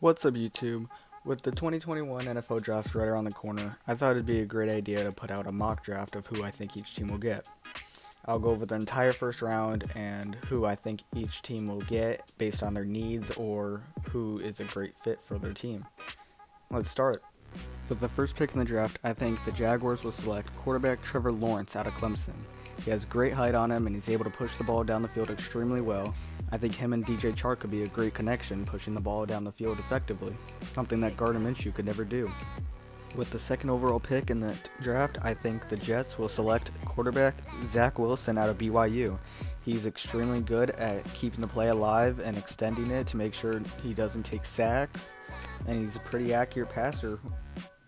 What's up, YouTube? With the 2021 NFL draft right around the corner, I thought it'd be a great idea to put out a mock draft of who I think each team will get. I'll go over the entire first round and who I think each team will get based on their needs or who is a great fit for their team. Let's start. With the first pick in the draft, I think the Jaguars will select quarterback Trevor Lawrence out of Clemson. He has great height on him and he's able to push the ball down the field extremely well. I think him and DJ Chark could be a great connection, pushing the ball down the field effectively, something that Gardner Minshew could never do. With the second overall pick in the draft, I think the Jets will select quarterback Zach Wilson out of BYU. He's extremely good at keeping the play alive and extending it to make sure he doesn't take sacks, and he's a pretty accurate passer.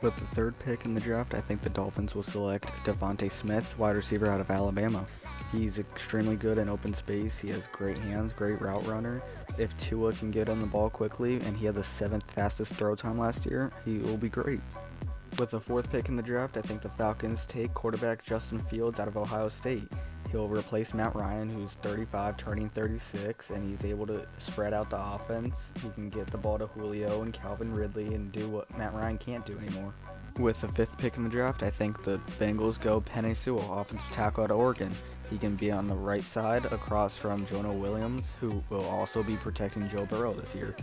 With the third pick in the draft, I think the Dolphins will select Devontae Smith, wide receiver out of Alabama. He's extremely good in open space. He has great hands, great route runner. If Tua can get him the ball quickly, and he had the 7th fastest throw time last year, he will be great. With the fourth pick in the draft, I think the Falcons take quarterback Justin Fields out of Ohio State. He'll replace Matt Ryan, who's 35, turning 36, and he's able to spread out the offense. He can get the ball to Julio and Calvin Ridley and do what Matt Ryan can't do anymore. With the fifth pick in the draft, I think the Bengals go Penei Sewell, offensive tackle out of Oregon. He can be on the right side across from Jonah Williams, who will also be protecting Joe Burrow this year.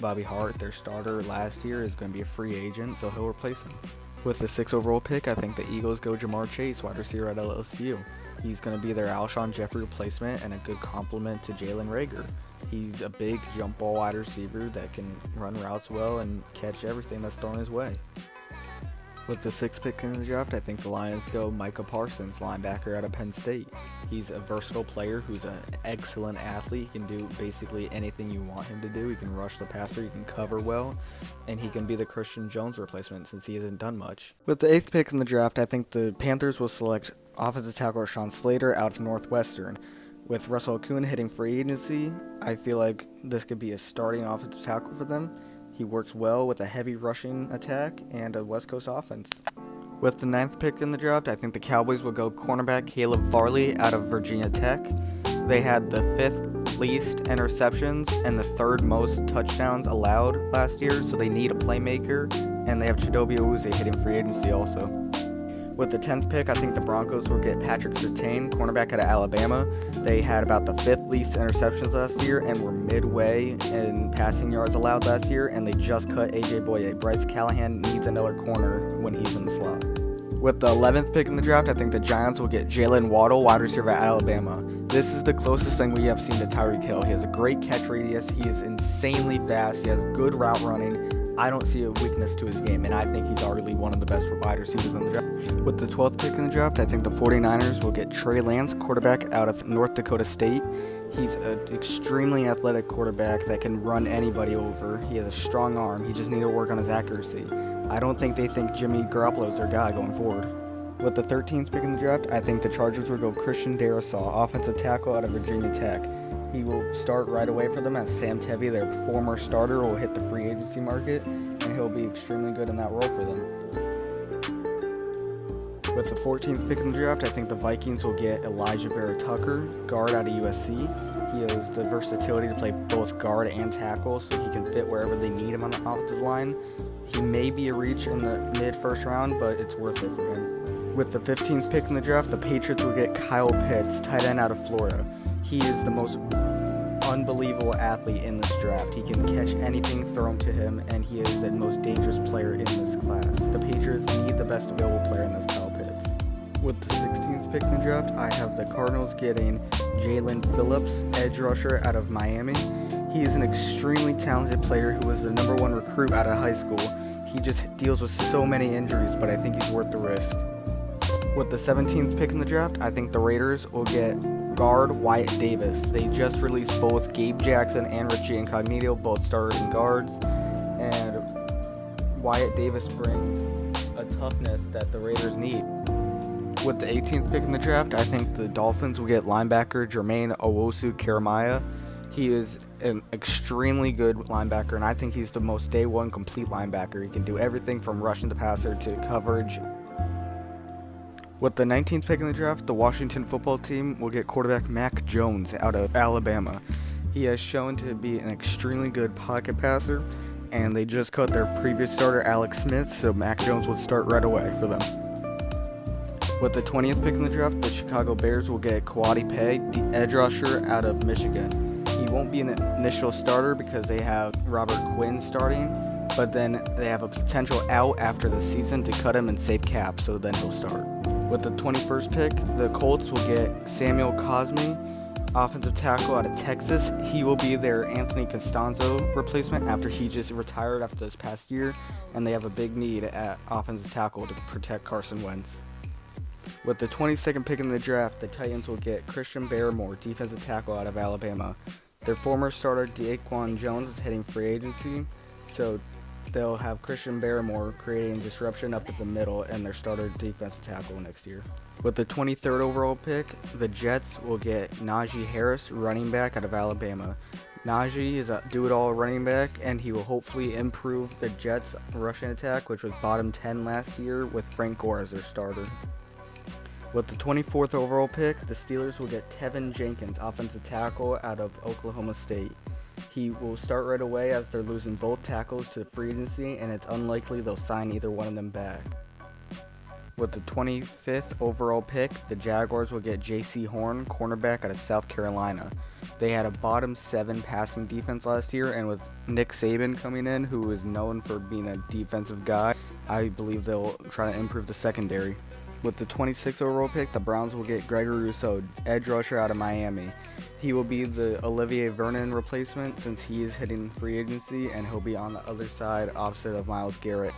Bobby Hart, their starter last year, is going to be a free agent, so he'll replace him. With the 6th overall pick, I think the Eagles go Jamar Chase, wide receiver at LSU. He's going to be their Alshon Jeffrey replacement and a good complement to Jalen Reagor. He's a big jump ball wide receiver that can run routes well and catch everything that's thrown his way. With the 6th pick in the draft, I think the Lions go Micah Parsons, linebacker out of Penn State. He's a versatile player who's an excellent athlete. He can do basically anything you want him to do. He can rush the passer, he can cover well, and he can be the Christian Jones replacement since he hasn't done much. With the 8th pick in the draft, I think the Panthers will select offensive tackle Rashawn Slater out of Northwestern. With Russell Okung hitting free agency, I feel like this could be a starting offensive tackle for them. He works well with a heavy rushing attack and a West Coast offense. With the 9th pick in the draft, I think the Cowboys will go cornerback Caleb Farley out of Virginia Tech. They had the 5th least interceptions and the 3rd most touchdowns allowed last year, so they need a playmaker, and they have Chidobe Awuzie hitting free agency also. With the 10th pick, I think the Broncos will get Patrick Surtain, cornerback out of Alabama. They had about the 5th least interceptions last year and were midway in passing yards allowed last year, and they just cut A.J. Boye. Bryce Callahan needs another corner when he's in the slot. With the 11th pick in the draft, I think the Giants will get Jalen Waddle, wide receiver at Alabama. This is the closest thing we have seen to Tyreek Hill. He has a great catch radius. He is insanely fast. He has good route running. I don't see a weakness to his game, and I think he's arguably one of the best wide receivers in the draft. With the 12th pick in the draft, I think the 49ers will get Trey Lance, quarterback out of North Dakota State. He's an extremely athletic quarterback that can run anybody over. He has a strong arm. He just needs to work on his accuracy. I don't think they think Jimmy Garoppolo is their guy going forward. With the 13th pick in the draft, I think the Chargers will go Christian Darrisaw, offensive tackle out of Virginia Tech. He will start right away for them as Sam Tevi, their former starter, will hit the free agency market, and he'll be extremely good in that role for them. With the 14th pick in the draft, I think the Vikings will get Elijah Vera Tucker, guard out of USC. He has the versatility to play both guard and tackle, so he can fit wherever they need him on the offensive line. He may be a reach in the mid-first round, but it's worth it for him. With the 15th pick in the draft, the Patriots will get Kyle Pitts, tight end out of Florida. He is the most unbelievable athlete in this draft. He can catch anything thrown to him, and he is the most dangerous player in this class. The Patriots need the best available player in this, Kyle Pitts. With the 16th pick in the draft, I have the Cardinals getting Jalen Phillips, edge rusher out of Miami. He is an extremely talented player who was the number 1 recruit out of high school. He just deals with so many injuries, but I think he's worth the risk. With the 17th pick in the draft, I think the Raiders will get guard Wyatt Davis. They just released both Gabe Jackson and Richie Incognito, both starting guards, and Wyatt Davis brings a toughness that the Raiders need. With the 18th pick in the draft, I think the Dolphins will get linebacker Jermaine Owusu-Karamaya. He is an extremely good linebacker, and I think he's the most day one complete linebacker. He can do everything from rushing the passer to coverage. With the 19th pick in the draft, the Washington football team will get quarterback Mac Jones out of Alabama. He has shown to be an extremely good pocket passer, and they just cut their previous starter Alex Smith, so Mac Jones would start right away for them. With the 20th pick in the draft, the Chicago Bears will get Kwity Paye, the edge rusher out of Michigan. He won't be an initial starter because they have Robert Quinn starting, but then they have a potential out after the season to cut him and save cap, so then he'll start. With the 21st pick, the Colts will get Samuel Cosmi, offensive tackle out of Texas. He will be their Anthony Costanzo replacement after he just retired after this past year, and they have a big need at offensive tackle to protect Carson Wentz. With the 22nd pick in the draft, the Titans will get Christian Barmore, defensive tackle out of Alabama. Their former starter Daquan Jones is hitting free agency, so they'll have Christian Barmore creating disruption up at the middle and their starter defensive tackle next year. With the 23rd overall pick, the Jets will get Najee Harris, running back out of Alabama. Najee is a do-it-all running back, and he will hopefully improve the Jets' rushing attack, which was bottom 10 last year with Frank Gore as their starter. With the 24th overall pick, the Steelers will get Tevin Jenkins, offensive tackle out of Oklahoma State. He will start right away as they're losing both tackles to free agency, and it's unlikely they'll sign either one of them back. With the 25th overall pick, the Jaguars will get J.C. Horn, cornerback out of South Carolina. They had a bottom 7 passing defense last year, and with Nick Saban coming in, who is known for being a defensive guy, I believe they'll try to improve the secondary. With the 26th overall pick, the Browns will get Gregory Rousseau, edge rusher out of Miami. He will be the Olivier Vernon replacement since he is hitting free agency, and he'll be on the other side opposite of Myles Garrett.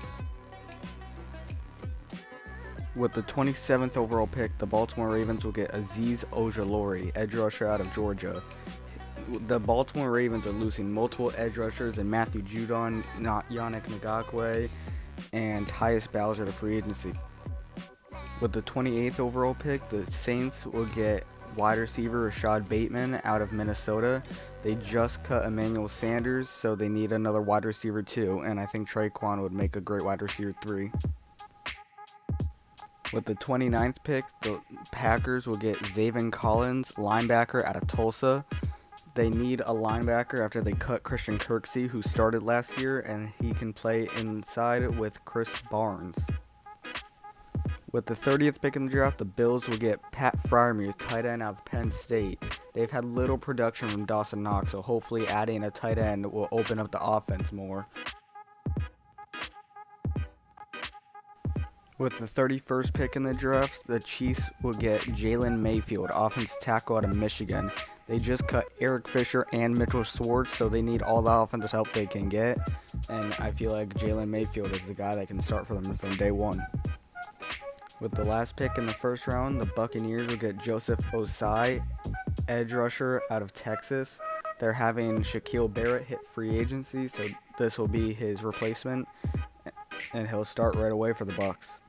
With the 27th overall pick, the Baltimore Ravens will get Azeez Ojulari, edge rusher out of Georgia. The Baltimore Ravens are losing multiple edge rushers in Matthew Judon, Yannick Ngakoue, and Tyus Bowser to free agency. With the 28th overall pick, the Saints will get wide receiver Rashad Bateman out of Minnesota. They just cut Emmanuel Sanders, so they need another wide receiver too, and I think Traquan would make a great wide receiver 3. With the 29th pick, the Packers will get Zaven Collins, linebacker out of Tulsa. They need a linebacker after they cut Christian Kirksey, who started last year, and he can play inside with Chris Barnes. With the 30th pick in the draft, the Bills will get Pat Freiermuth, tight end out of Penn State. They've had little production from Dawson Knox, so hopefully adding a tight end will open up the offense more. With the 31st pick in the draft, the Chiefs will get Jalen Mayfield, offensive tackle out of Michigan. They just cut Eric Fisher and Mitchell Schwartz, so they need all the offensive help they can get, and I feel like Jalen Mayfield is the guy that can start for them from day one. With the last pick in the first round, the Buccaneers will get Joseph Osai, edge rusher out of Texas. They're having Shaquille Barrett hit free agency, so this will be his replacement, and he'll start right away for the Bucs.